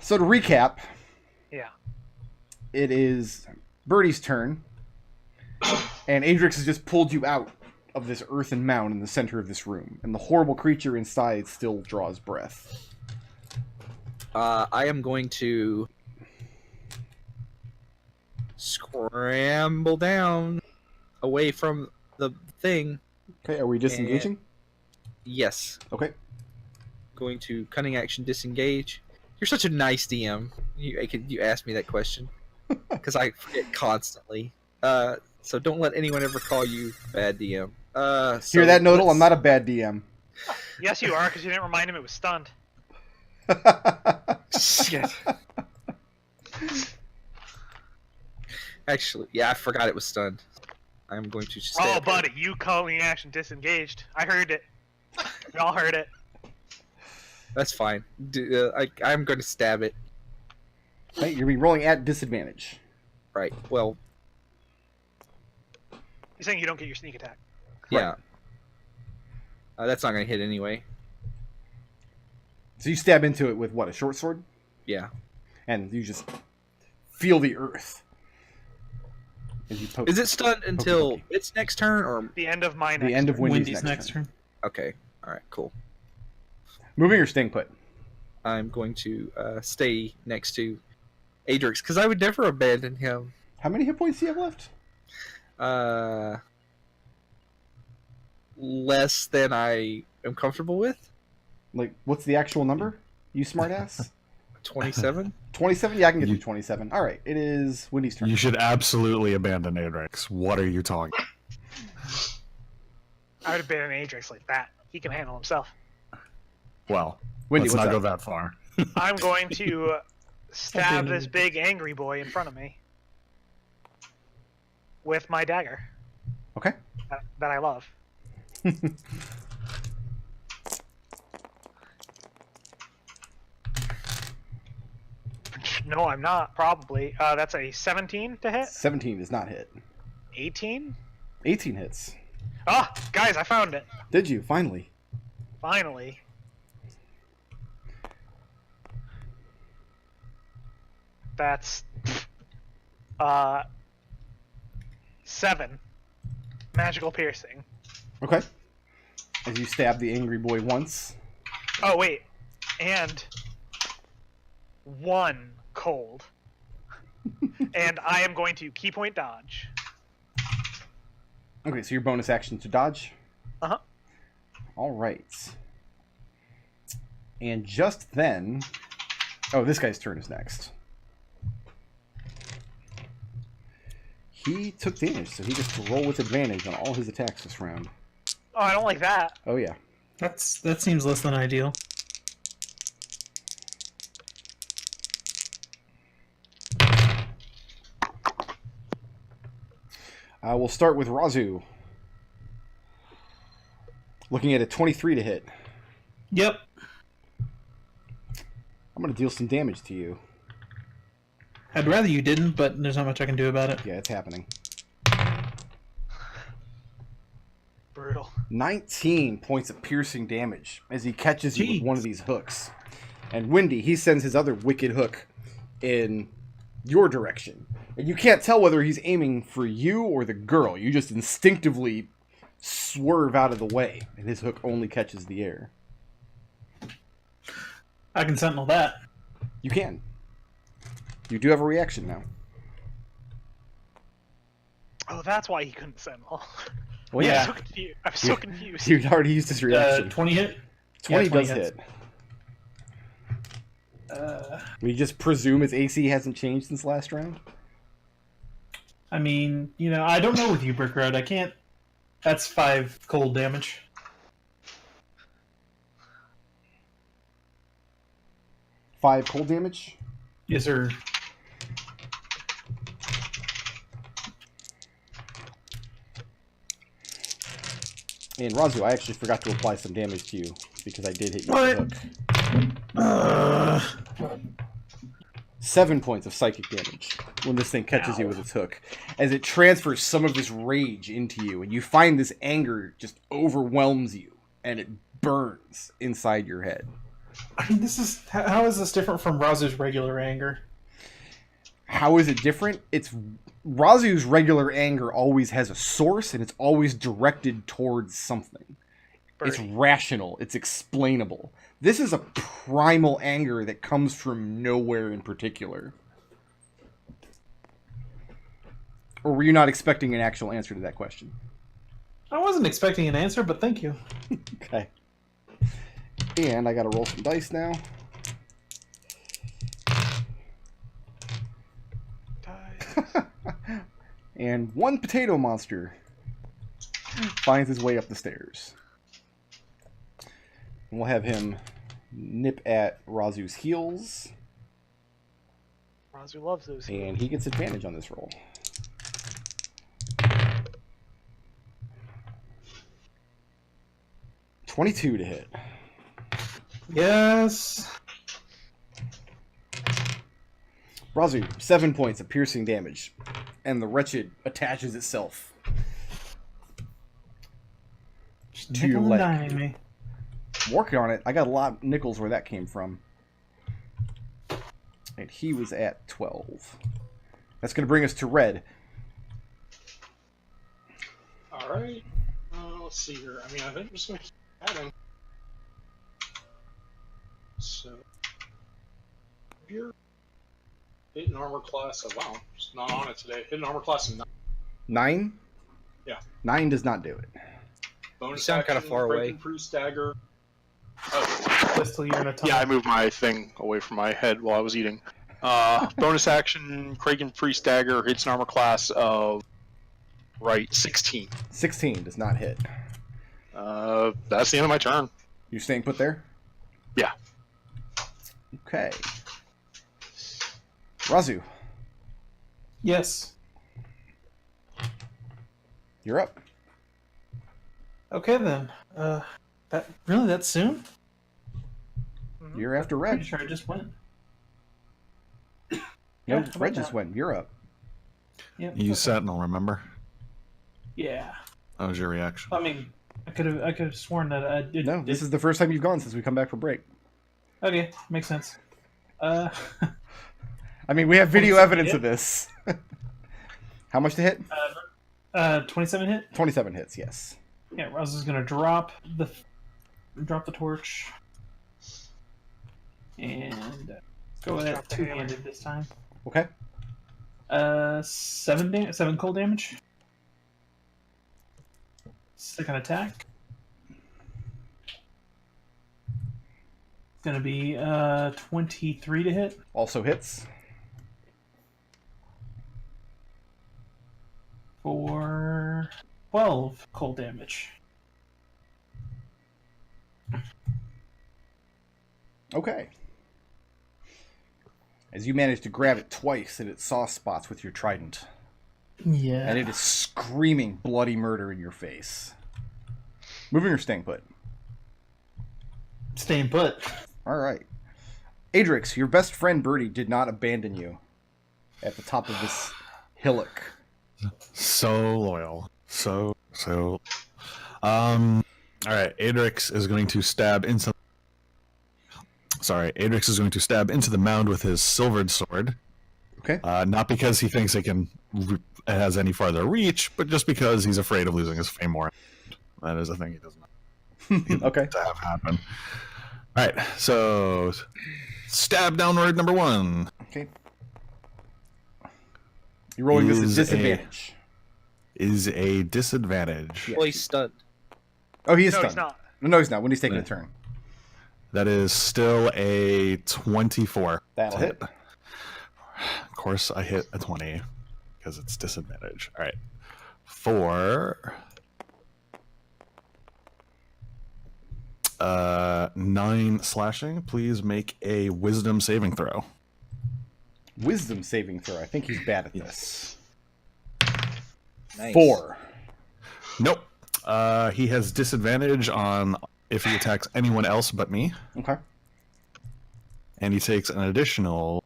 So to recap, Yeah. it is Birdie's turn, and Adrex has just pulled you out of this earthen mound in the center of this room, and the horrible creature inside still draws breath. I am going to scramble down away from the thing. Okay, are we disengaging? Yes. Okay. Going to cunning action disengage. You're such a nice DM. You asked me that question because I forget constantly. So don't let anyone ever call you bad DM. Hear that, Nodal? I'm not a bad DM. Yes, you are, because you didn't remind him it was stunned. Shit. Actually, yeah, I forgot it was stunned. I'm going to stay. Oh, buddy, you calling action disengaged. I heard it. We all heard it. That's fine. I'm going to stab it. Okay, you're going to be rolling at disadvantage. Right. Well, You're saying you don't get your sneak attack. yeah. That's not going to hit anyway. So you stab into it with what, a short sword? Yeah. And you just feel the earth. As you poke. Is it stunned until its next turn, or The end of my next the end of turn. Wendy's next turn? okay? All right, cool. Moving or staying put? I'm going to stay next to Adrex because I would never abandon him. How many hit points do you have left? Less than I am comfortable with. Like, what's the actual number? You smartass? 27. 27? Yeah, I can get you 27. All right, it is Wendy's turn. You should absolutely abandon Adrex. What are you talking? I would have been an Adrex like that. He can handle himself. Well, Wendy, let's what's not go up? that far. I'm going to stab this big angry boy in front of me with my dagger Okay. that I love. No, I'm not, probably. That's a 17 to hit? 17 does not hit. 18? 18 hits. Ah, guys, I found it. Did you? Finally. Finally. That's 7 magical piercing. Okay. As you stab the angry boy once. Oh wait, and 1 cold. And I am going to key point dodge. Okay, so your bonus action to dodge? Uh-huh. All right. And just then... Oh, this guy's turn is next. He took damage, so he gets to roll with advantage on all his attacks this round. Oh, I don't like that. Oh, yeah. That seems less than ideal. We'll start with Raazu. Looking at a 23 to hit. Yep. I'm going to deal some damage to you. I'd rather you didn't, but there's not much I can do about it. Yeah, it's happening. Brutal. 19 points of piercing damage as he catches you with one of these hooks. And Wendy, he sends his other wicked hook in your direction. And you can't tell whether he's aiming for you or the girl. You just instinctively swerve out of the way, and his hook only catches the air. I can sentinel that. You can. You do have a reaction now. Oh, that's why he couldn't sentinel. Well, Yeah. I'm so confused. He'd already used his reaction. 20 hit? 20 Yeah, 20 does hits. hit. We just presume his AC hasn't changed since last round? I mean, I don't know with you, Brick Road. I can't... That's 5 cold damage. Five cold damage? Yes, sir. And Raazu, I actually forgot to apply some damage to you because I did hit you with the hook. 7 points of psychic damage when this thing catches you with its hook, as it transfers some of this rage into you, and you find this anger just overwhelms you, and it burns inside your head. I mean, this is how is this different from Raazu's regular anger? How is it different? It's Raazu's regular anger always has a source, and it's always directed towards something. It's rational. It's explainable. This is a primal anger that comes from nowhere in particular. Or were you not expecting an actual answer to that question? I wasn't expecting an answer, but thank you. Okay. And I gotta roll some dice now. And one potato monster finds his way up the stairs. And we'll have him nip at Raazu's heels. Raazu loves those. And he gets advantage on this roll. $22 to hit. Yes. Raazu, 7 points of piercing damage. And the wretched attaches itself to your leg. Dying me. Working on it. I got a lot of nickels where that came from. And he was at 12. That's going to bring us to red. Alright. Let's see here. I mean, I think I'm just going to keep adding. So, you're hitting armor class. Oh, wow. Just not on it today. Hitting armor class of 9. 9? Yeah. 9 does not do it. Bonus You sound kind of action, far break away. and proof stagger. Oh. Destil, you're in a tunnel. Yeah, I moved my thing away from my head while I was eating. Bonus action, Kraken Free Stagger hits an armor class of 16. 16 does not hit. That's the end of my turn. You staying put there? Yeah. Okay. Raazu, Yes. you're up. Okay then. That soon? You're after Pretty red. sure I just went. No, Yeah, how about red just that? went. You're up. Yeah. You Sentinel, remember? Yeah. That was your reaction. I mean, I could have sworn that I did. No, this is the first time you've gone since we come back from break. Okay, makes sense. I mean, we have video 27 evidence hit? of this. How much to hit? 27 hit. 27 hits, yes. Yeah, Raazu's gonna drop the torch and go with Drop it the two-handed this time. Okay. 7 cold damage. Second attack. It's gonna be 23 to hit. Also hits. For 12 cold damage. Okay. As you manage to grab it twice in its soft spots with your trident. Yeah. And it is screaming bloody murder in your face. Moving or staying put? Staying put. Alright. Adrex, your best friend Birdie did not abandon you at the top of this hillock. So loyal. So. Alright, Adrex is going to stab into... Sorry, Adrex is going to stab into the mound with his silvered sword. Okay. Not because he thinks it has any farther reach, but just because he's afraid of losing his Famor. That is a thing he does not Okay. to have happen. Alright, so... Stab downward number 1. Okay. You're rolling this at Is disadvantage. Is a disadvantage. Yeah. Well, he's stunned. Oh, he is No, stunned. he's not. No, he's not. When he's taking a Yeah. turn. That is still a 24. That'll hit. Of course, I hit a 20 because it's disadvantage. All right. For 9 slashing, please make a wisdom saving throw. Wisdom saving throw. I think he's bad at this. Nice. 4. Nope. He has disadvantage on if he attacks anyone else but me, Okay. and he takes an additional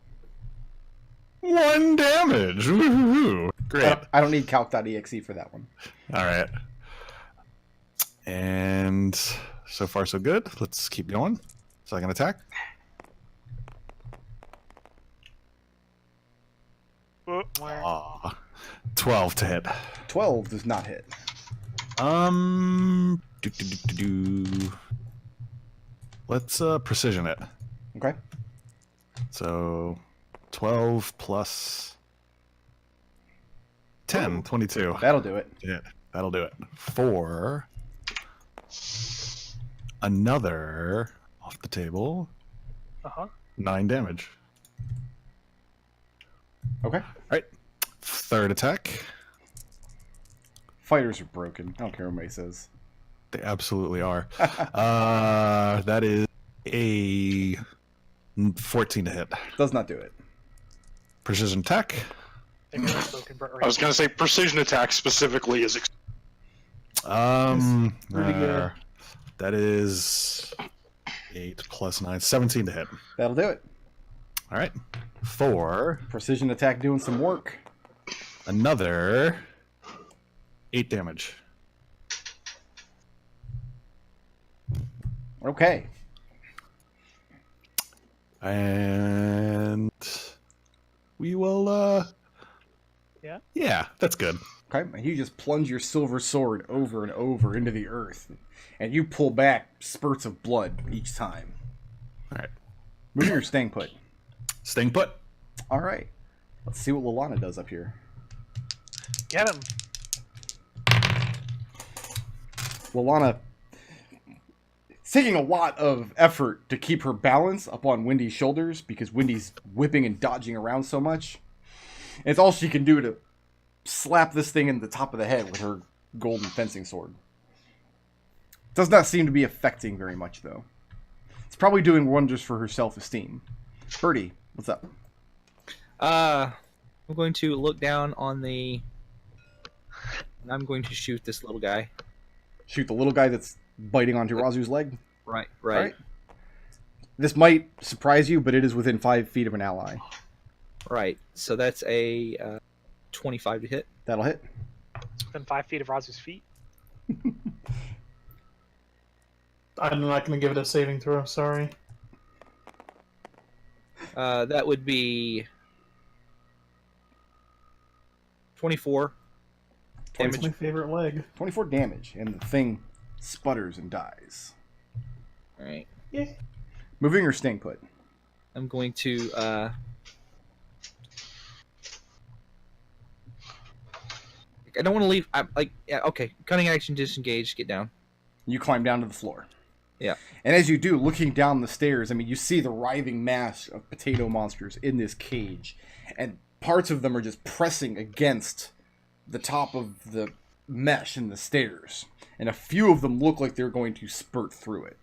1 damage. Woo-hoo-hoo. Great. I don't need calc.exe for that one. All right. And so far, so good. Let's keep going. Second attack. Where? 12 to hit. 12 does not hit. Let's precision it. Okay. So 12 plus 10, 22. That'll do it. Yeah, that'll do it. For another off the table, Uh-huh. 9 damage. Okay. All right. Third attack. Fighters are broken. I don't care what anybody says. They absolutely are. That is a 14 to hit. Does not do it. Precision attack. They really spoken I was going to say precision attack specifically is. Pretty good. That is 8 plus 9, 17 to hit. That'll do it. All right. For Precision attack doing some work. another 8 damage. Okay. And we will, Yeah? Yeah, that's good. Okay. And you just plunge your silver sword over and over into the earth. And you pull back spurts of blood each time. All right. Moving or staying put. Staying put. All right. Let's see what Lalana does up here. Get him. Lalana, it's taking a lot of effort to keep her balance up on Wendy's shoulders because Wendy's whipping and dodging around so much. And it's all she can do to slap this thing in the top of the head with her golden fencing sword. Does not seem to be affecting very much, though. It's probably doing wonders for her self-esteem. Birdie, what's up? I'm going to look down on the... and I'm going to shoot this little guy. Shoot the little guy that's biting onto Raazu's leg? Right. Alright. This might surprise you, but it is within 5 feet of an ally. Right. So that's a 25 to hit. That'll hit. Within 5 feet of Raazu's feet. I'm not going to give it a saving throw. Sorry. That would be 24 It's damage. my favorite leg. 24 damage, and the thing sputters and dies. All right. Yeah. Moving or staying put? I'm going to I don't want to leave. I'm like, yeah, okay. Cunning action, disengage, get down. You climb down to the floor. Yeah. And as you do, looking down the stairs, I mean, you see the writhing mass of potato monsters in this cage. And parts of them are just pressing against the top of the mesh in the stairs. And a few of them look like they're going to spurt through it.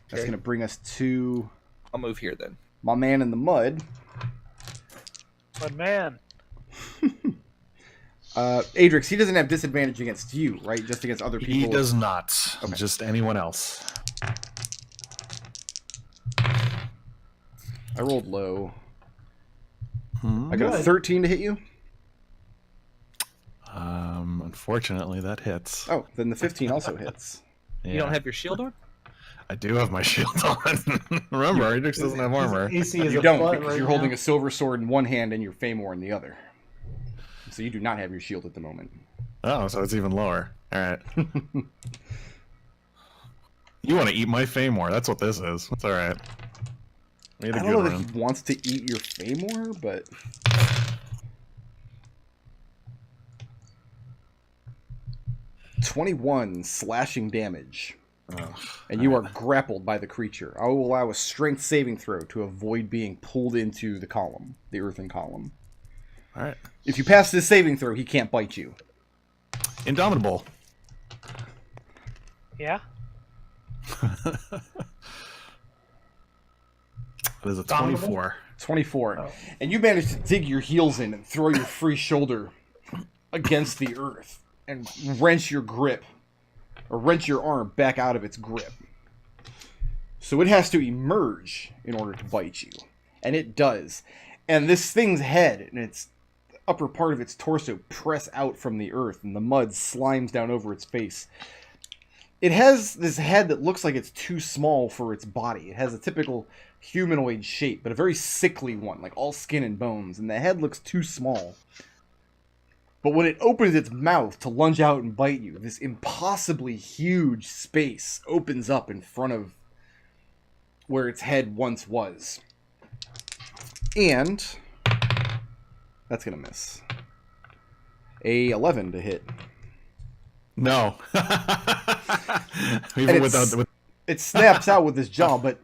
That's Okay. going to bring us to I'll move here then. my man in the mud. But man, Adrex, he doesn't have disadvantage against you, right? Just against other people. He does not. Okay. Just anyone else. I rolled low. I got a Good. 13 to hit you. Unfortunately, that hits. Oh, then the 15 also hits. You don't have your shield on? I do have my shield on. Remember, Adrex doesn't have armor. His AC is You a don't, butt because right you're now. holding a silver sword in one hand and your Famor in the other. So you do not have your shield at the moment. Oh, so it's even lower. All right. You want to eat my Famor? That's what this is. It's all right. We had a I good don't know run. that he wants to eat your Famor, but... 21 slashing damage. Oh, And you are grappled by the creature. I will allow a strength saving throw to avoid being pulled into the column, the earthen column. all right. If you pass this saving throw, he can't bite you. Indomitable. yeah. That is a 24. 24. Oh. And you manage to dig your heels in and throw your free shoulder against the earth and wrench your grip, or wrench your arm back out of its grip. So it has to emerge in order to bite you. And it does. And this thing's head and its upper part of its torso press out from the earth, and the mud slimes down over its face. It has this head that looks like it's too small for its body. It has a typical humanoid shape, but a very sickly one, like all skin and bones, and the head looks too small. But when it opens its mouth to lunge out and bite you, this impossibly huge space opens up in front of where its head once was. And that's going to miss. A 11 to hit. No. Even without it snaps out with this jaw, but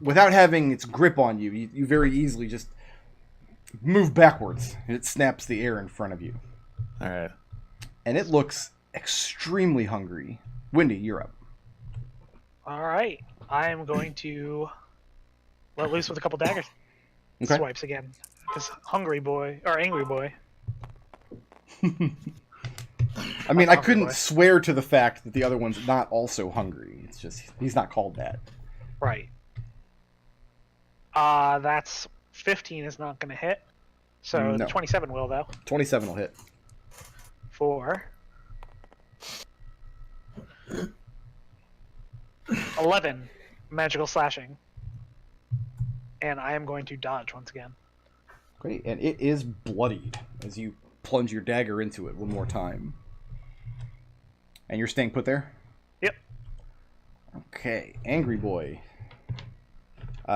without having its grip on you, you very easily just move backwards, and it snaps the air in front of you. All right. And it looks extremely hungry. Windy, you're up. All right. I am going to let loose with a couple daggers. Okay. Swipes again. This hungry boy, or angry boy. I mean, I couldn't swear to the fact that the other one's not also hungry. It's just, he's not called that. Right. That's 15 is not going to hit. So No. 27 will, though. 27 will hit. 4. 11 magical slashing. And I am going to dodge once again. Great, and it is bloodied as you plunge your dagger into it one more time. And you're staying put there? Yep. Okay, Angry Boy.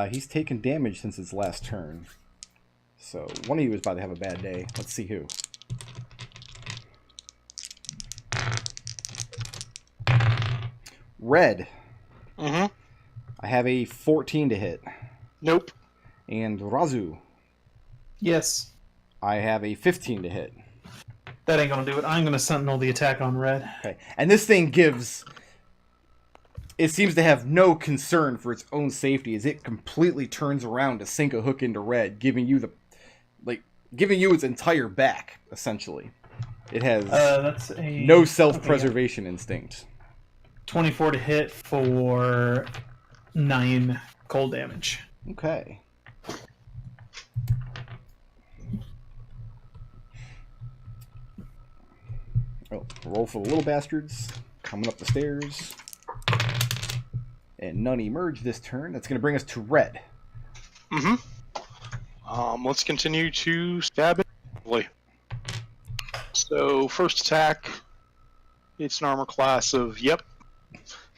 He's taken damage since his last turn. So, one of you is about to have a bad day. Let's see who. Red. Mm-hmm. I have a 14 to hit. Nope. And Raazu. Yes. I have a 15 to hit. That ain't gonna do it. I'm gonna sentinel the attack on red. Okay. And this thing gives... It seems to have no concern for its own safety as it completely turns around to sink a hook into red, giving you giving you its entire back, essentially. It has That's a no self-preservation instinct. 24 to hit for 9 cold damage. Okay. Oh, roll for the little bastards. Coming up the stairs. And none emerge this turn. That's going to bring us to red. Mm-hmm. Let's continue to stab it. So, first attack, it's an armor class of yep.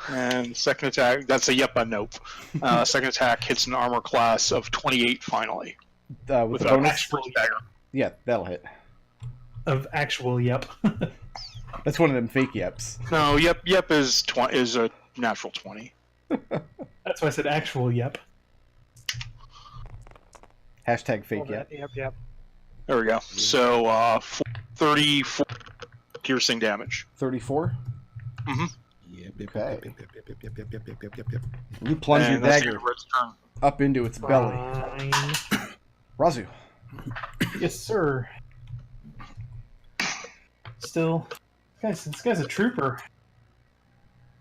And second attack, that's a yep and nope. Second attack hits an armor class of 28 finally. With the a bonus? actual dagger. Yeah, that'll hit. Of actual yep. That's one of them fake yeps. No, yep is a natural 20. That's why I said actual yep. Hashtag fake yep. Yep. There we go. So, 34 piercing damage. 34? Mm-hmm. Okay. You plunge your dagger up into its belly. Fine. Raazu. Yes, sir. Still, this guy's a trooper.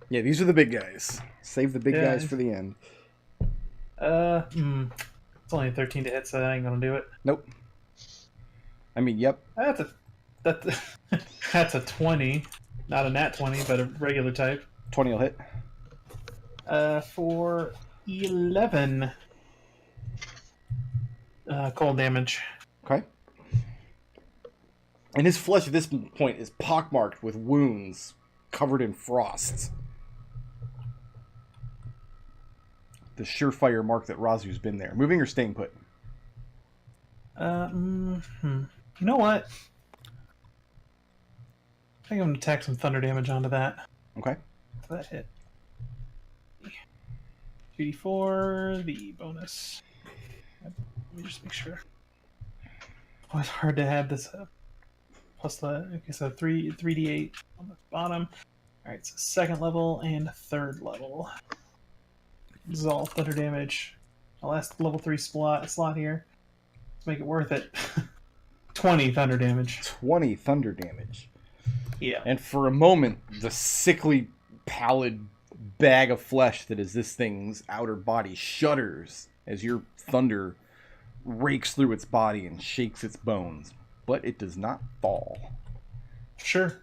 Yeah, these are the big guys. Save the big guys for the end. It's only a 13 to hit, so that ain't gonna do it. Nope. I mean, yep. That's a 20. Not a nat 20, but a regular type. 20 will hit. For 11 cold damage. Okay. And his flesh at this point is pockmarked with wounds covered in frost. The surefire mark that Raazu's been there. Moving or staying put? You know what? I think I'm gonna tack some thunder damage onto that. Okay. That hit. 2d4, the bonus. Let me just make sure. Oh, it's hard to have this up. Plus the, okay, so 3d8 on the bottom. Alright, so second level and third level. This is all thunder damage. My last level 3 slot here. Let's make it worth it. 20 thunder damage. 20 thunder damage. Yeah. And for a moment, the sickly, pallid bag of flesh that is this thing's outer body shudders as your thunder rakes through its body and shakes its bones. But it does not fall. Sure.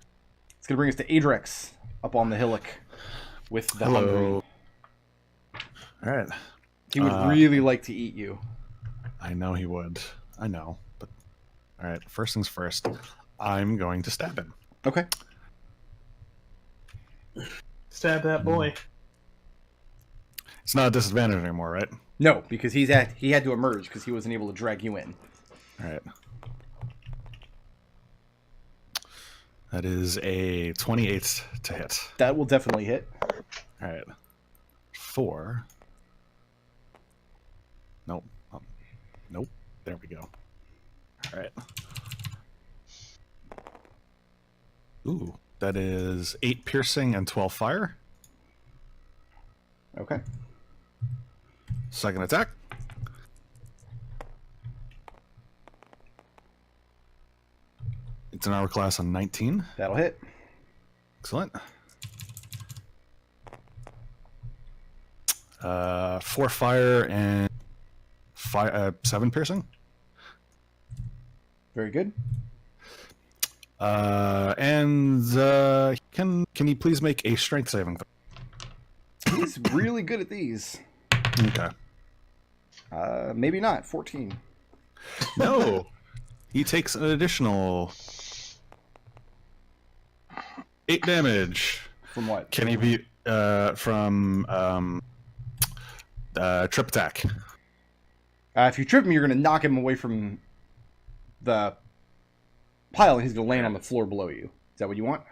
It's going to bring us to Adrex up on the hillock. with the hungry. Hello. All right. He would really like to eat you. I know he would. I know. But all right. First things first. I'm going to stab him. Okay. Stab that boy. It's not a disadvantage anymore, right? No, because he had to emerge because he wasn't able to drag you in. All right. That is a 28 to hit. That will definitely hit. All right. 4. Nope. Nope. There we go. All right. Ooh, that is 8 piercing and 12 fire. Okay. Second attack. It's an armor class on 19. That'll hit. Excellent. 4 fire and 7 piercing. Very good. Can you please make a strength saving throw? He's really good at these. Okay. Maybe not. 14. No. He takes an additional 8 damage. From what? Can he be from trip attack? If you trip him, you're going to knock him away from the pile, and he's going to land on the floor below you. Is that what you want?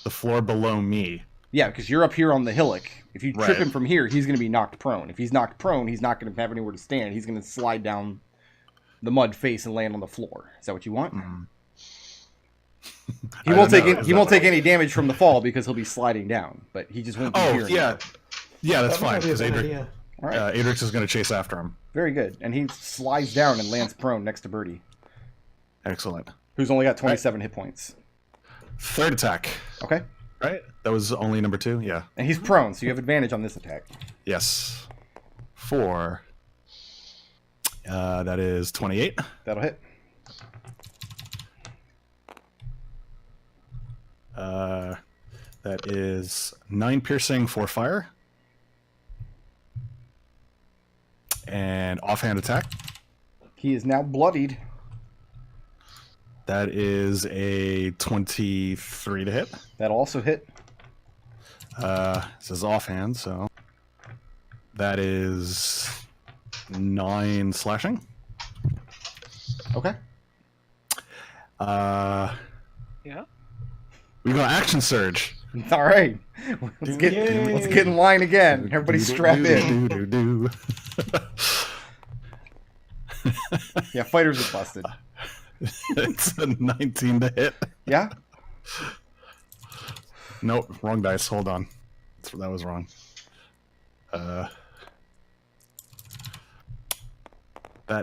The floor below me. Yeah, because you're up here on the hillock. If you trip Right. him from here, he's going to be knocked prone. If he's knocked prone, he's not going to have anywhere to stand. He's going to slide down the mud face and land on the floor. Is that what you want? Mm. He won't take any damage from the fall because he'll be sliding down. But he just won't be here. Yeah, that's That might fine be a because bad Adrex, idea. All right. Adrex is going to chase after him. Very good. And he slides down and lands prone next to Birdie, Excellent. who's only got 27 hit points. Third attack. Okay. Right? That was only number 2? Yeah. And he's prone, so you have advantage on this attack. Yes. 4. That is 28. That'll hit. That is 9 piercing, 4 fire. And offhand attack. He is now bloodied. That is a 23 to hit. That'll also hit. This is offhand, so that is 9 slashing. Okay. Yeah. We go action surge. All right. Let's get in line again. Everybody strap in. Yeah, fighters are busted. It's a 19 to hit. Yeah? Nope, wrong dice. Hold on. That was wrong. That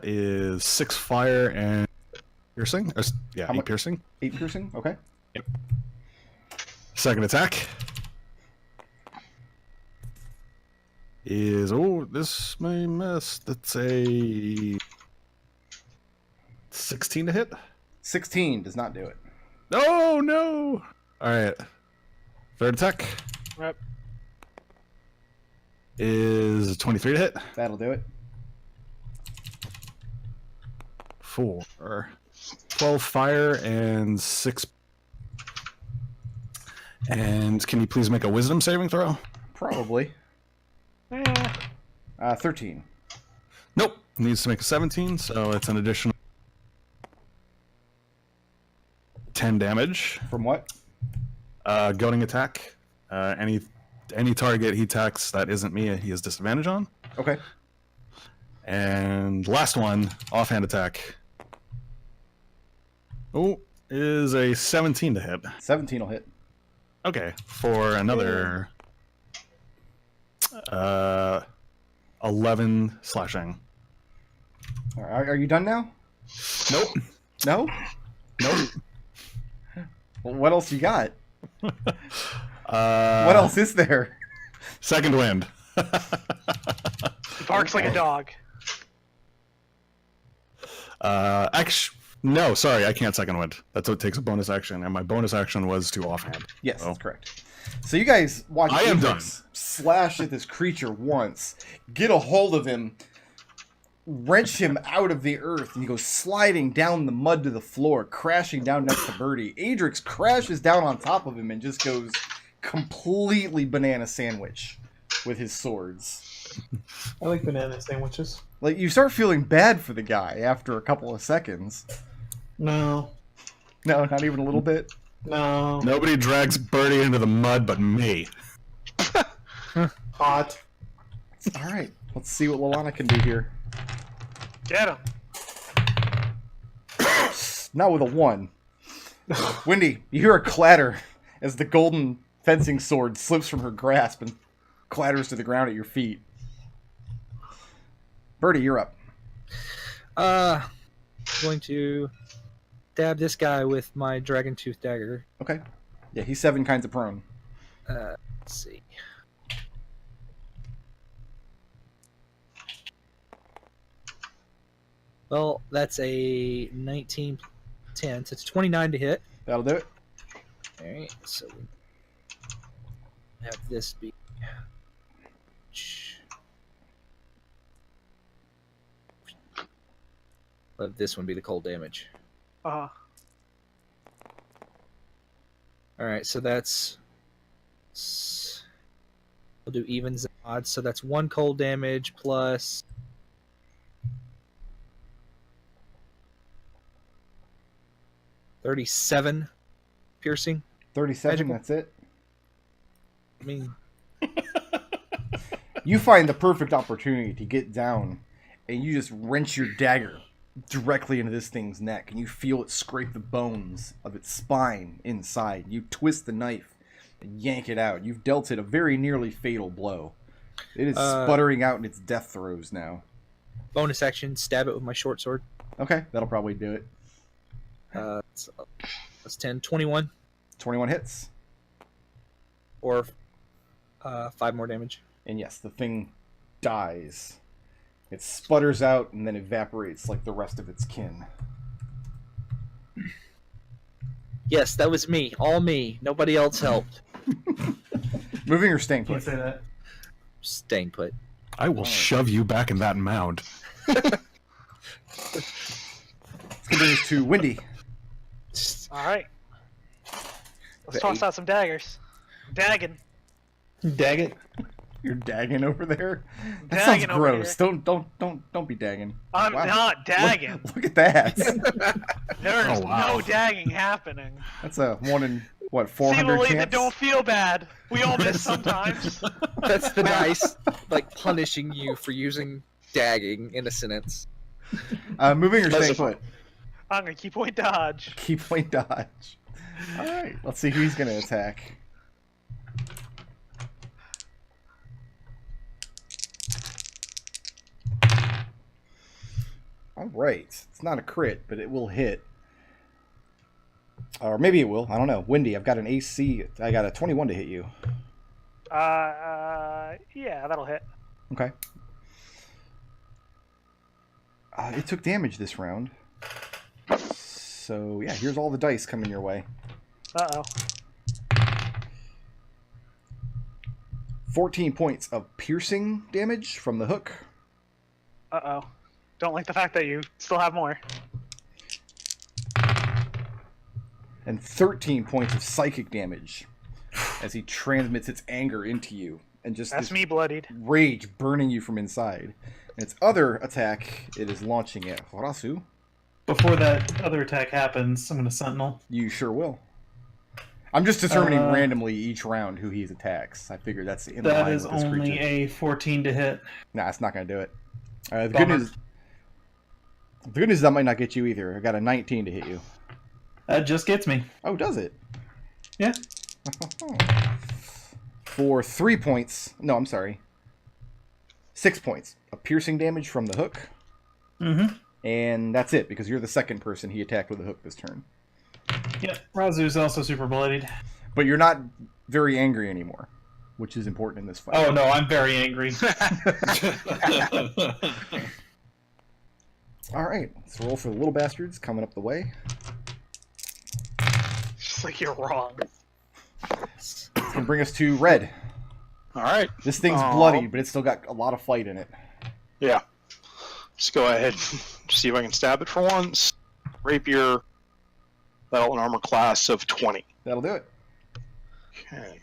is 6 fire and piercing. How 8 much? piercing. 8 piercing? Okay. Yep. Second attack is this may miss. That's a 16 to hit. 16 does not do it. Oh no! All right. Third attack Yep. is 23 to hit. That'll do it. 4, 12 fire and 6. And can you please make a wisdom saving throw? Probably. 13. Nope. Needs to make a 17, so it's an additional 10 damage. From what? Goading attack. Any target he attacks that isn't me, he has disadvantage on. Okay. And last one, offhand attack. Is a 17 to hit. 17 will hit. Okay, for another 11 slashing. All right, are you done now? Nope. No? Nope. Well, what else you got? What What else is there? Second wind. He barks like a dog. No, sorry, I can't second wind. That's what takes a bonus action, and my bonus action was to offhand. Yes, So, that's correct. So you guys watch I am Adrex slash at this creature once, get a hold of him, wrench him out of the earth, and he goes sliding down the mud to the floor, crashing down next to Birdie. Adrex crashes down on top of him and just goes completely banana sandwich with his swords. I like banana sandwiches. Like, you start feeling bad for the guy after a couple of seconds. No. No, not even a little bit. No. Nobody drags Birdie into the mud but me. Hot. All right, let's see what Lalana can do here. Get him. Not with a 1. Wendy, you hear a clatter as the golden fencing sword slips from her grasp and clatters to the ground at your feet. Birdie, you're up. Going to stab this guy with my dragon tooth dagger. Okay. Yeah, he's 7 kinds of prone. Let's see. Well, that's a 19, 10, so it's 29 to hit. That'll do it. All right, so we have this be. Let this one be the cold damage. Uh-huh. All right, so that's. We'll do evens and odds. So that's 1 cold damage plus. $37 piercing. 37, Magical. that's it. I mean, You find the perfect opportunity to get down, and you just wrench your dagger directly into this thing's neck, and you feel it scrape the bones of its spine inside. You twist the knife and yank it out. You've dealt it a very nearly fatal blow. It is sputtering out in its death throes now. bonus action, stab it with my short sword. Okay, that'll probably do it. That's 10, 21, 21 hits. or 5 more damage. And yes, the thing dies. It sputters out and then evaporates like the rest of its kin. Yes, that was me. All me. Nobody else helped. Moving or staying Can't put? say that. Staying put. I will shove you back in that mound. Let's continue to Windy. All right. Let's The toss 8. out some daggers. Dagging. Dag it. You're dagging over there? That Dagging sounds over gross. here. Don't be dagging. I'm Wow. not dagging. Look at that. There's Oh, wow. no dagging happening. That's a 1 in, what, See, 400 Lily, chance? that don't feel bad. We all miss sometimes. That's the nice, like, punishing you for using dagging in a sentence. Moving or staying That's put? I'm gonna keep point dodge. Key point dodge. Alright, let's see who he's going to attack. Alright, it's not a crit, but it will hit. Or maybe it will, I don't know. Windy, I've got an AC, I got a 21 to hit you. Yeah, that'll hit. Okay. It took damage this round. So, yeah, here's all the dice coming your way. Uh-oh. 14 points of piercing damage from the hook. Uh-oh. Don't like the fact that you still have more. And 13 points of psychic damage as he transmits its anger into you. And just That's this me bloodied. rage burning you from inside. And its other attack, it is launching at Raazu. Before that other attack happens, I'm going to Sentinel. You sure will. I'm just determining randomly each round who he attacks. I figure that's in That line is with this only creature. a 14 to hit. Nah, it's not going to do it. The good Bummer. news... The good news is that might not get you either. I got a 19 to hit you. That just gets me. Oh, does it? Yeah. For 3 points. No, I'm sorry. 6 points of piercing damage from the hook. Mm-hmm. And that's it, because you're the second person he attacked with a hook this turn. Yeah, Raazu's also super bloodied. But you're not very angry anymore, which is important in this fight. Oh no, I'm very angry. Alright, let's roll for the little bastards coming up the way. Just like you're wrong. It's can bring us to red. All right. This thing's bloody, but it's still got a lot of fight in it. Yeah. Just go ahead and see if I can stab it for once. Rapier. That'll an armor class of 20. That'll do it. Okay.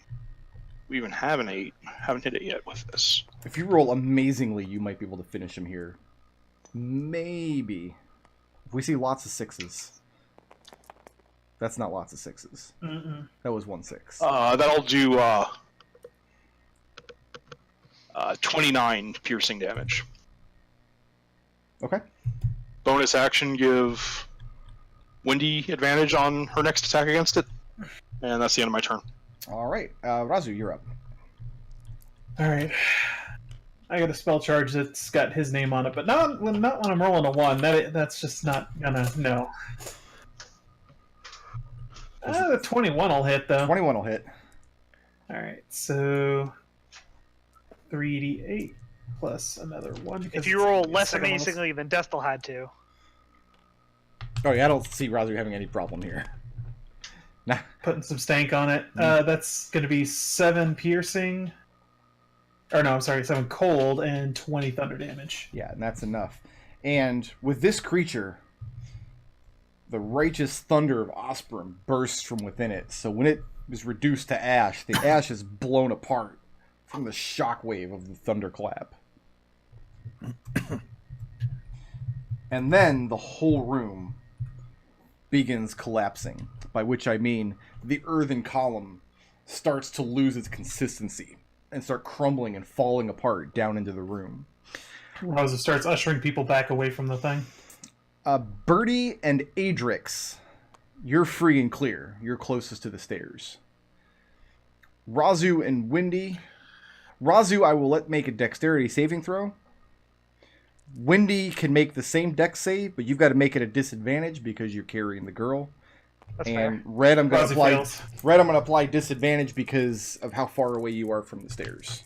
We even have an 8. Haven't hit it yet with this. If you roll amazingly, you might be able to finish him here. Maybe. If we see lots of 6s. That's not lots of 6s. Mm-mm. That was 1 6. That'll do 29 piercing damage. Okay. Bonus action, give Wendy advantage on her next attack against it. And that's the end of my turn. All right. Raazu, you're up. All right. I got a spell charge that's got his name on it, but not when I'm rolling a 1. That's just not gonna no. The 21 will hit though. 21 will hit. All right, so 3d8 plus another 1. If you roll less amazingly than Destil had to. Oh yeah, I don't see Raazu having any problem here. Nah. Putting some stank on it. That's going to be 7 piercing. Or no, I'm sorry, 7 cold and 20 thunder damage. Yeah, and that's enough. And with this creature, the righteous thunder of Osprey bursts from within it. So when it is reduced to ash, the ash is blown apart from the shockwave of the thunderclap. And then the whole room begins collapsing, by which I mean the earthen column starts to lose its consistency and start crumbling and falling apart down into the room. Rosa starts ushering people back away from the thing. Birdie and Adrex, you're free and clear. You're closest to the stairs. Raazu and Wendy. Raazu, I will let make a dexterity saving throw. Wendy can make the same dex save, but you've got to make it a disadvantage because you're carrying the girl. That's and fair. Red, I'm going to Raazu apply. fails. Red, I'm going to apply disadvantage because of how far away you are from the stairs.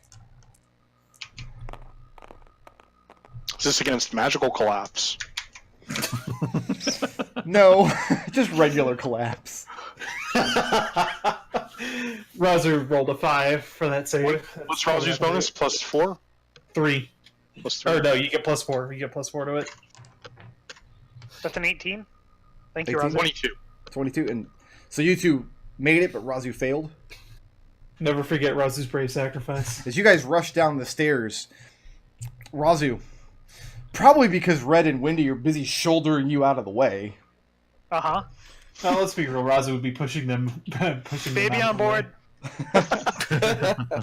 Is this against magical collapse? No, just regular collapse. Razu rolled a 5 for that save. What's Raazu's bonus? Plus 4? 3. Plus 3. Or no, you get plus 4. You get plus 4 to it. That's an 18. Thank you, 18? Raazu. 22. 22, and so you two made it, but Raazu failed. Never forget Razu's brave sacrifice. As you guys rush down the stairs, Raazu, probably because Red and Wendy are busy shouldering you out of the way. Uh-huh. Now, let's be real. Razu would be pushing them. Baby on board.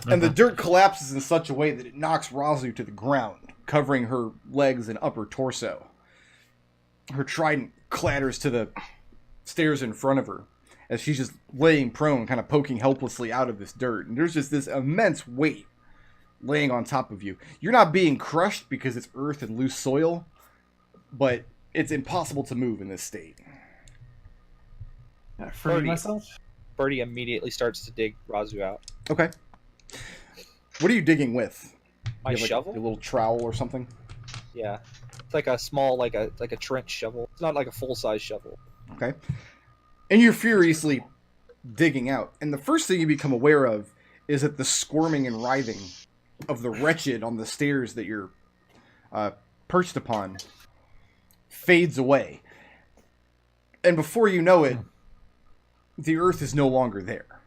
And the dirt collapses in such a way that it knocks Raazu to the ground, covering her legs and upper torso. Her trident clatters to the stairs in front of her as she's just laying prone, kind of poking helplessly out of this dirt. And there's just this immense weight laying on top of you. You're not being crushed because it's earth and loose soil, but it's impossible to move in this state. Free myself? Birdie immediately starts to dig Raazu out. Okay. What are you digging with? My You have, like, shovel? a little trowel or something? Yeah, it's like a small, like a trench shovel. It's not like a full size shovel. Okay. And you're furiously digging out. And the first thing you become aware of is that the squirming and writhing of the wretched on the stairs that you're perched upon fades away. And before you know it, the earth is no longer there.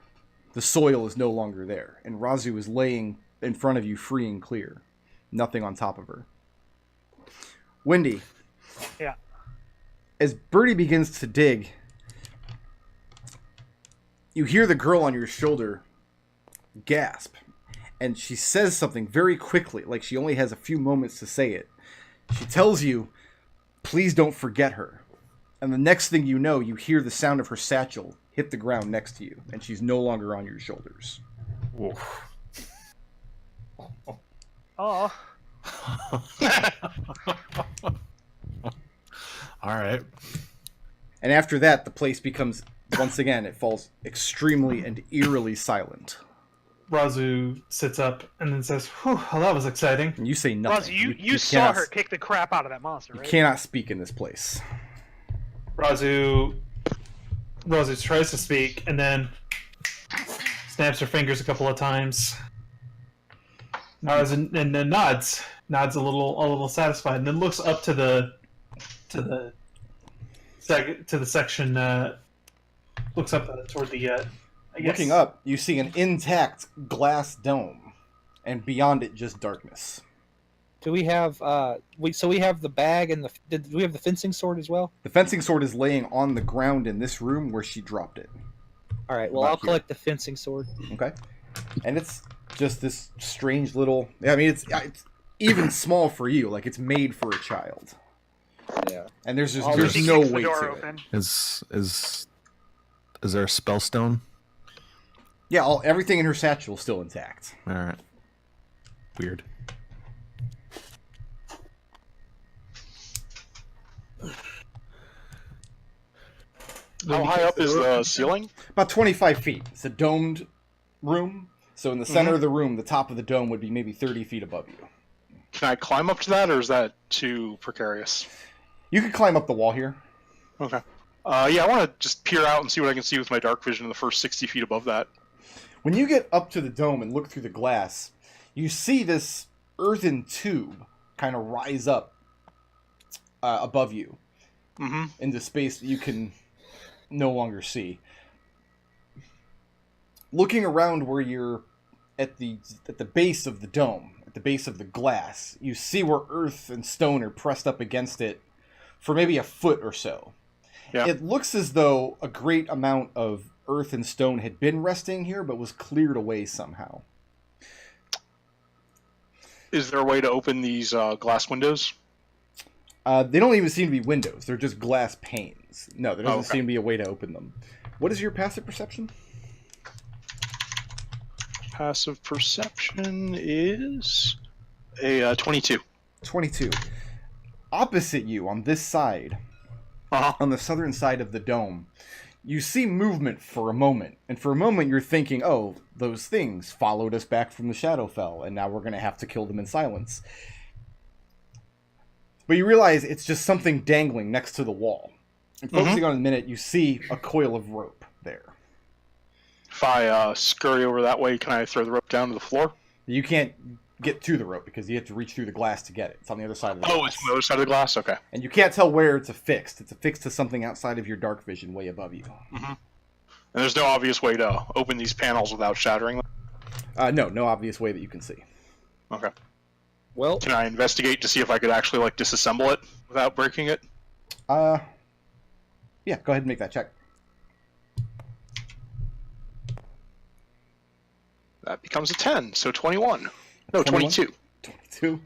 The soil is no longer there. And Raazu is laying in front of you free and clear. Nothing on top of her. Wendy. Yeah. As Birdie begins to dig, you hear the girl on your shoulder gasp. And she says something very quickly, like she only has a few moments to say it. She tells you, please don't forget her. And the next thing you know, you hear the sound of her satchel hit the ground next to you, and she's no longer on your shoulders. Oh. All right. And after that, the place becomes, once again, it falls extremely and eerily silent. Razu sits up and then says, "Whew, well, that was exciting." And you say nothing. Raazu, you saw cannot, her kick the crap out of that monster, You right? cannot speak in this place. Razu tries to speak and then snaps her fingers a couple of times. And then nods a little satisfied, and then looks up to the section. Looks up toward the. I guess. Looking up, you see an intact glass dome, and beyond it, just darkness. Do we have we have the bag and do we have the fencing sword as well? The fencing sword is laying on the ground in this room where she dropped it. All right. Well, I'll collect the fencing sword. Okay. And it's just this strange little. I mean, it's even small for you. Like it's made for a child. Yeah. And there's She no kicks the weight door to open. it. Is there a spell stone? Yeah, everything in her satchel is still intact. All right. Weird. How high up is the ceiling? About 25 feet. It's a domed room. So in the center of the room, the top of the dome would be maybe 30 feet above you. Can I climb up to that, or is that too precarious? You could climb up the wall here. Okay. Yeah, I want to just peer out and see what I can see with my dark vision in the first 60 feet above that. When you get up to the dome and look through the glass, you see this earthen tube kind of rise up above you into space that you can no longer see. Looking around where you're at the base of the dome, at the base of the glass, you see where earth and stone are pressed up against it for maybe a foot or so. Yeah. It looks as though a great amount of earth and stone had been resting here, but was cleared away somehow. Is there a way to open these glass windows? They don't even seem to be windows. They're just glass panes. No, there doesn't okay. seem to be a way to open them. What is your passive perception? Passive perception is a 22. 22. Opposite you, on this side, on the southern side of the dome, you see movement for a moment. And for a moment you're thinking, oh, those things followed us back from the Shadowfell, and now we're going to have to kill them in silence. But you realize it's just something dangling next to the wall. And focusing on it in a minute, you see a coil of rope there. If I scurry over that way, can I throw the rope down to the floor? You can't get to the rope because you have to reach through the glass to get it. It's on the other side of the glass. Oh, it's on the other side of the glass? Okay. And you can't tell where it's affixed. It's affixed to something outside of your dark vision way above you. And there's no obvious way to open these panels without shattering them? No obvious way that you can see. Okay. Well, Can I investigate to see if I could actually, like, disassemble it without breaking it? Yeah, go ahead and make that check. That becomes a 10, so 21. No, 21? 22. 22.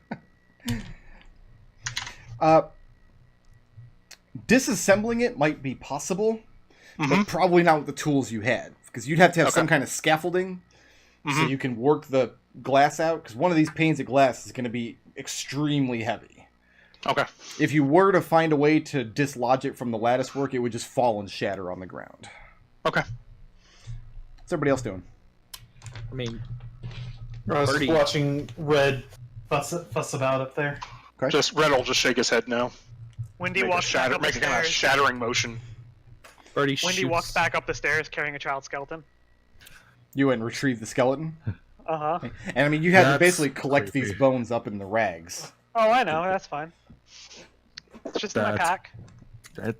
Disassembling it might be possible, but probably not with the tools you had. Because you'd have to have some kind of scaffolding so you can work the glass out. Because one of these panes of glass is going to be extremely heavy. Okay. If you were to find a way to dislodge it from the lattice work, it would just fall and shatter on the ground. Okay. What's everybody else doing? I mean, I was Birdie. watching Red fuss about up there. Okay. Red will just shake his head no. Wendy Make a, walks back up the make a kind of stairs. shattering motion. Birdie Wendy shoots. walks back up the stairs carrying a child skeleton. You went and retrieve the skeleton? Uh-huh. And I mean, you had to That's basically collect creepy. these bones up in the rags. Oh, I know. That's fine. It's just in my That's- pack.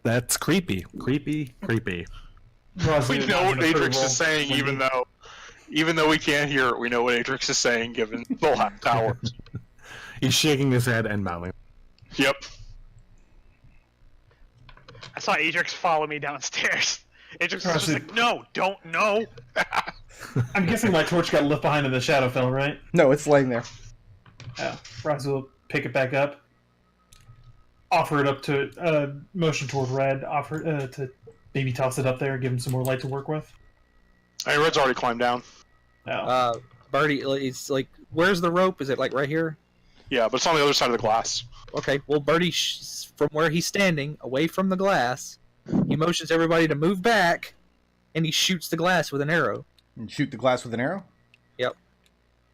That's creepy. Creepy. We know what Adrex is saying, even though we can't hear it. We know what Adrex is saying, given full half powers. He's shaking his head and mouthing. Yep. I saw Adrex follow me downstairs. Adrex was just like, no, don't, no. I'm guessing my torch got left behind in the Shadowfell, right? No, it's laying there. Yeah. Raazu will pick it back up, offer it up to motion toward Red, offer to maybe toss it up there, give him some more light to work with. I mean, Red's already climbed down. Oh. Birdie, it's like, where's the rope? Is it like right here? Yeah, but it's on the other side of the glass. Okay, well, Birdie, from where he's standing, away from the glass, he motions everybody to move back, and he shoots the glass with an arrow. And shoot the glass with an arrow? Yep.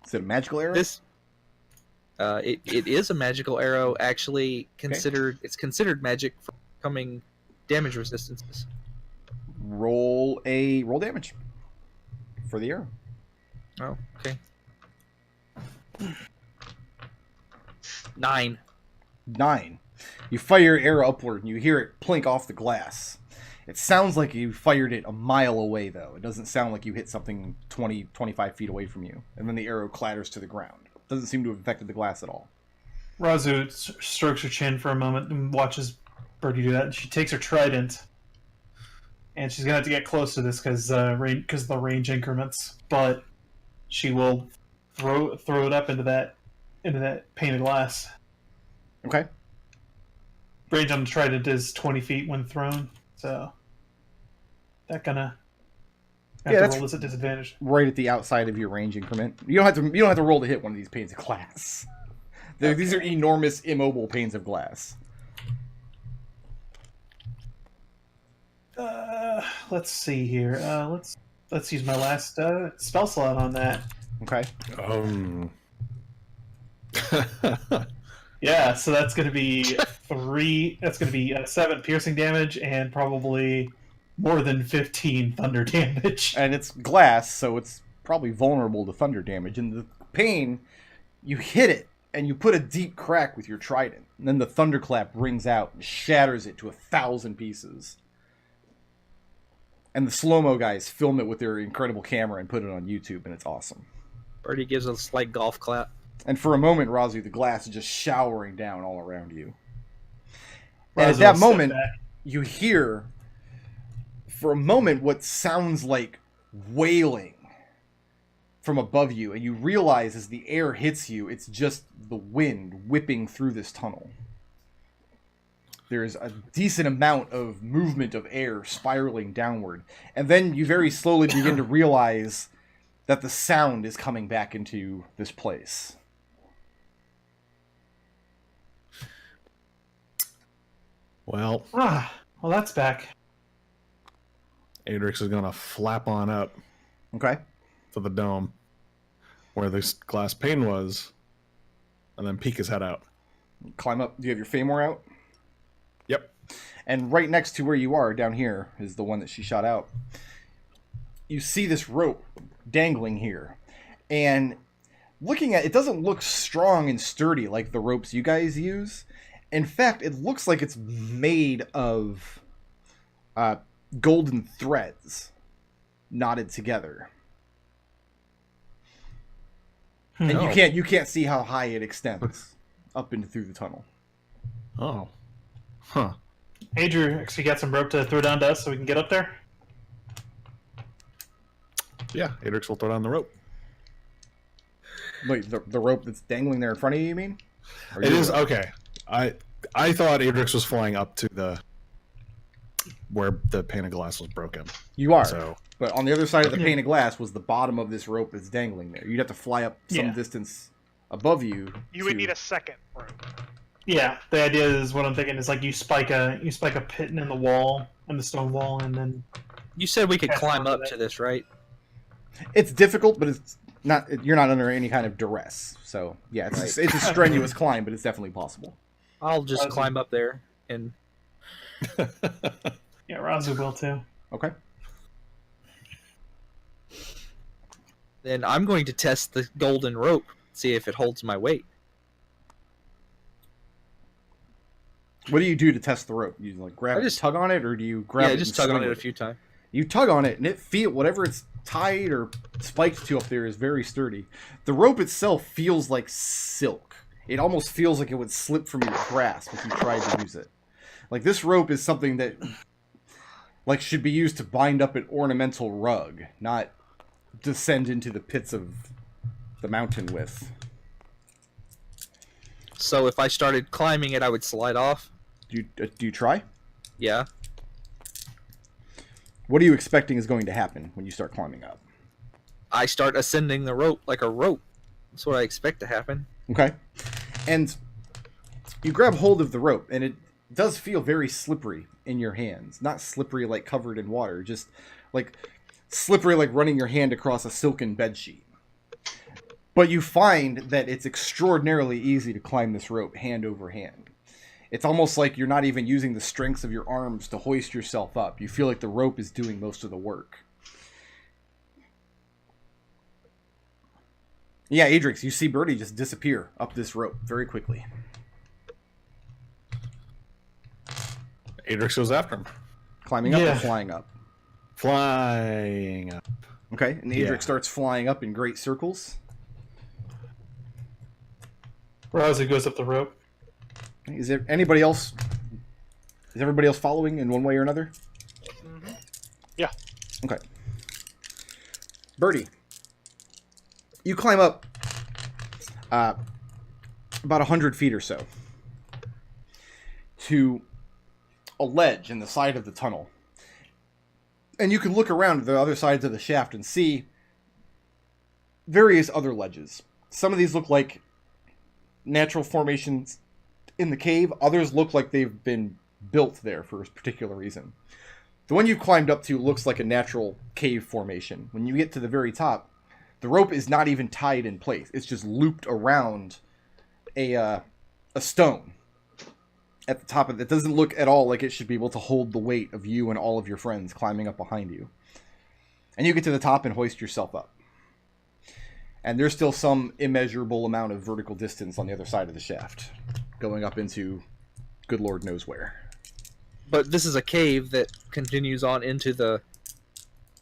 Is it a magical arrow? It is a magical arrow, actually considered. It's considered magic for becoming damage resistances. Roll damage for the arrow. Oh, okay. 9. 9. You fire your arrow upward and you hear it plink off the glass. It sounds like you fired it a mile away, though. It doesn't sound like you hit something 20, 25 feet away from you. And then the arrow clatters to the ground. It doesn't seem to have affected the glass at all. Raazu strokes her chin for a moment and watches Birdie do that. And she takes her trident. And she's going to have to get close to this because of the range increments. But she will throw it up into that pane of glass. Okay. Range on the trident is 20 feet when thrown. So that gonna that's roll this at disadvantage. Right at the outside of your range increment. You don't have to roll to hit one of these panes of glass. These are enormous, immobile panes of glass. Let's see here. Let's use my last spell slot on that. Okay. Yeah, so that's going to be 3. That's going to be 7 piercing damage and probably more than 15 thunder damage. And it's glass, so it's probably vulnerable to thunder damage. And the pane, you hit it, and you put a deep crack with your trident. And then the thunderclap rings out and shatters it to 1,000 pieces. And the slow-mo guys film it with their incredible camera and put it on YouTube, and it's awesome. Birdie gives a slight golf clap. And for a moment, Raazu, the glass is just showering down all around you. And Raazu at that will moment, step back. you hear, for a moment, what sounds like wailing from above you. And you realize as the air hits you, it's just the wind whipping through this tunnel. There's a decent amount of movement of air spiraling downward. And then you very slowly begin to realize that the sound is coming back into this place. Well, Well, that's back. Adrex is going to flap on up Okay. to the dome where this glass pane was, and then peek his head out. Climb up. Do you have your Famor out? Yep. And right next to where you are, down here, is the one that she shot out. You see this rope dangling here. And looking at it, doesn't look strong and sturdy like the ropes you guys use. In fact, it looks like it's made of golden threads knotted together. And Oh. you can't see how high it extends up into through the tunnel. Oh. Huh. Adrian actually got some rope to throw down to us so we can get up there. Yeah, Adrex will throw down the rope. Wait, the rope that's dangling there in front of you, you mean? Or It your is rope? okay. I thought Adrex was flying up to the where the pane of glass was broken. You are. So But on the other side of the Yeah. pane of glass was the bottom of this rope that's dangling there. You'd have to fly up some Yeah. distance above you. You would need a second rope. Yeah, the idea is what I'm thinking is like you spike a pit in the wall, in the stone wall, and then You said we could That's climb part up of it. to this, right? It's difficult, but it's not. You're not under any kind of duress. So yeah, it's a strenuous climb, but it's definitely possible. I'll just Raazu. climb up there and yeah, Raazu will too. Okay. then I'm going to test the golden rope, see if it holds my weight. What do you do to test the rope? You like grab I it, just- tug on it, or do you grab Yeah, it? just and tug on swing it a with few times. You tug on it, and it whatever it's tied or spiked to up there is very sturdy. The rope itself feels like silk. It almost feels like it would slip from your grasp if you tried to use it. Like this rope is something that like should be used to bind up an ornamental rug, not descend into the pits of the mountain with. So if I started climbing it, I would slide off. Do you try? Yeah. What are you expecting is going to happen when you start climbing up? I start ascending the rope like a rope. That's what I expect to happen. Okay. And you grab hold of the rope, and it does feel very slippery in your hands. Not slippery like covered in water, just like slippery like running your hand across a silken bedsheet. But you find that it's extraordinarily easy to climb this rope hand over hand. It's almost like you're not even using the strength of your arms to hoist yourself up. You feel like the rope is doing most of the work. Yeah, Adrex, you see Birdie just disappear up this rope very quickly. Adrex goes after him. Climbing up or Yeah. flying up? Flying up. Okay, and Adrex Yeah. starts flying up in great circles. Raazu goes up the rope. Is there anybody else? Is everybody else following in one way or another? Mm-hmm. Yeah. Okay. Birdie, you climb up about 100 feet or so to a ledge in the side of the tunnel. And you can look around the other sides of the shaft and see various other ledges. Some of these look like natural formations in the cave. Others look like they've been built there for a particular reason. The one you've climbed up to looks like a natural cave formation. When you get to the very top, the rope is not even tied in place. It's just looped around a stone at the top of it. It doesn't look at all like it should be able to hold the weight of you and all of your friends climbing up behind you. And you get to the top and hoist yourself up. And there's still some immeasurable amount of vertical distance on the other side of the shaft, going up into good Lord knows where. But this is a cave that continues on into the...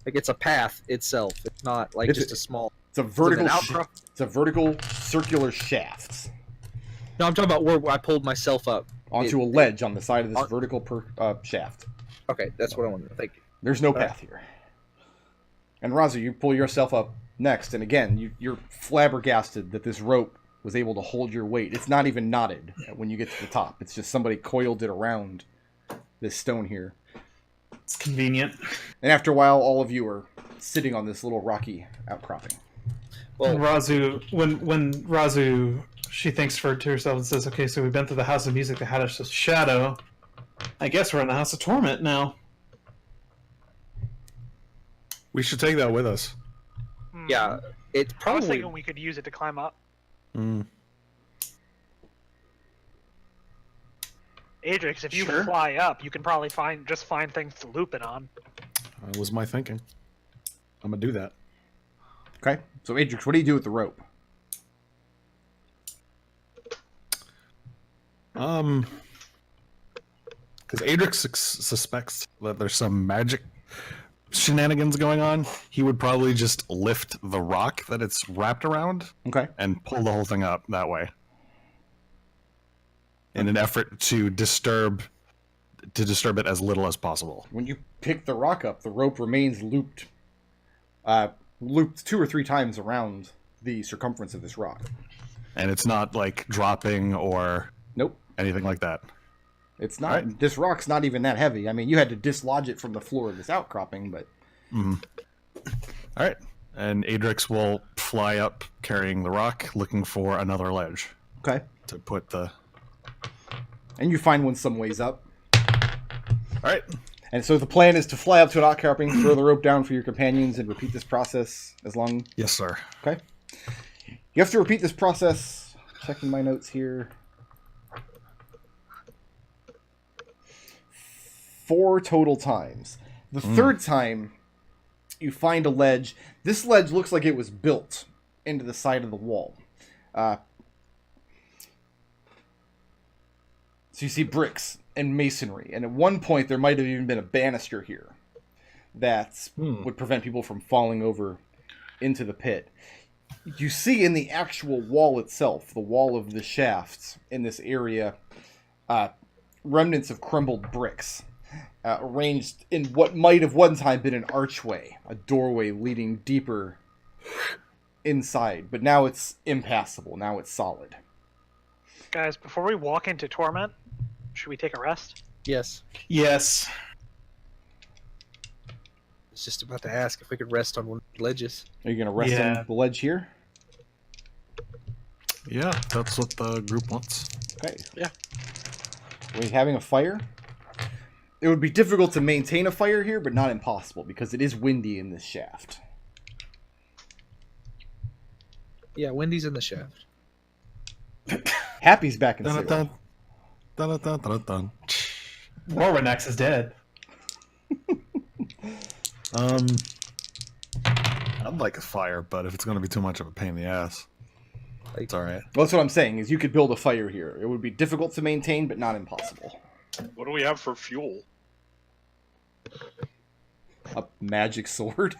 Like, it's a path itself. It's not like It's just a small... It's a vertical. Is it an outcrop? It's a vertical circular shaft No, I'm talking about where I pulled myself up. onto a ledge on the side of this on- vertical shaft. Okay, that's what I wanted. Thank you. There's no path here. And Raazu, you pull yourself up next, and again, you're flabbergasted that this rope was able to hold your weight. It's not even knotted when you get to the top. It's just somebody coiled it around this stone here. It's convenient. And after a while, all of you are sitting on this little rocky outcropping. When Well, Raazu, when Raazu, she thinks to herself and says, "Okay, so we've been through the House of Music, the House of Shadow. I guess we're in the House of Torment now." We should take that with us. yeah, it's I was probably... thinking we could use it to climb up. Mm. Adrix, if you Sure. fly up, you can probably find things to loop it on. That was my thinking. I'm gonna do that. Okay? So, Adrix, what do you do with the rope? Because Adrix suspects that there's some magic shenanigans going on, he would probably just lift the rock that it's wrapped around Okay. and pull the whole thing up that way, in an effort to disturb it as little as possible. When you pick the rock up, the rope remains looped 2 or 3 times around the circumference of this rock. And it's not like dropping or Nope. anything like that. It's not. Right. This rock's not even that heavy. I mean, you had to dislodge it from the floor of this outcropping, but All right. And Adrix will fly up carrying the rock, looking for another ledge okay. to put the... And you find one some ways up. All right. And so the plan is to fly up to an outcropping, throw the rope down for your companions, and repeat this process as long. Yes, sir. Okay. You have to repeat this process. Checking my notes here. 4 total times. The third time, you find a ledge. This ledge looks like it was built into the side of the wall. So you see bricks and masonry. And at one point, there might have even been a banister here that would prevent people from falling over into the pit. You see in the actual wall itself, the wall of the shafts in this area, remnants of crumbled bricks. Arranged in what might have one time been an archway, a doorway leading deeper inside, but now it's impassable. Now it's solid. Guys, before we walk into Torment, should we take a rest? Yes. Yes. I was just about to ask if we could rest on one of the ledges. Are you going to rest Yeah. on the ledge here? Yeah, that's what the group wants. Okay. Yeah. Are we having a fire? It would be difficult to maintain a fire here, but not impossible, because it is windy in this shaft. Yeah, Wendy's in the shaft. Happy's back in Dun, Salem. dun, dun, dun, dun, dun. Morwanax is dead. I'd like a fire, but if it's going to be too much of a pain in the ass. It's all right. Well, that's what I'm saying, is you could build a fire here. It would be difficult to maintain, but not impossible. What do we have for fuel? A magic sword?